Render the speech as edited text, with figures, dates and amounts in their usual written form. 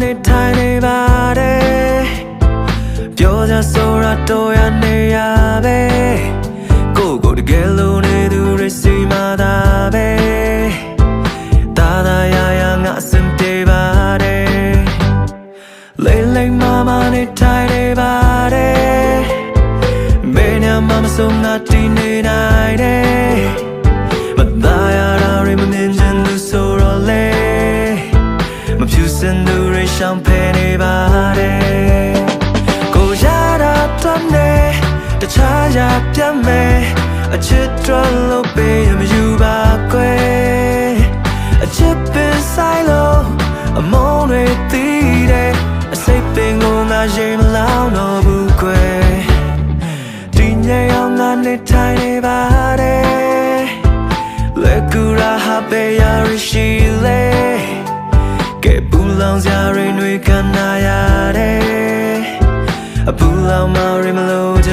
နေထိုင်နေပါတယ်ပြောကြဆိုတာတော့ရနေရပဲကိုတကယ်လို့နေသူတွေစီမသာပဲတာရငါအစင်ပြေပါတယ်လိမ့်မနေထိုင်နေပါတယ်မင်းနဲ့မဆုံးငါတည်နေနိုင်တယ်မသားရတာတွေမမြင်ချင်သူဆိုတော့လေမဖြူစင်သူတွေရှောင်ဖယ်နေပါတယ်ကိုရတာတော့နေတခြားရပြတ်မယ်အချစ်တော်လို့ပေးရမယူပါကွယ်အချစ်ပင်ဆိုင်လို့အမုန်းတွေတီးတယ်အစိတ်ပင်ကိုငါရင်မလောင်တော့ဘူးကွယ်ဒီညရောငါနေထိုင်နေပါတယ်လက်ကူရာဟာပေရရှိလေကဲပူလောင်စရာတွေခံရရတယ်အပူလောင်မရမလို့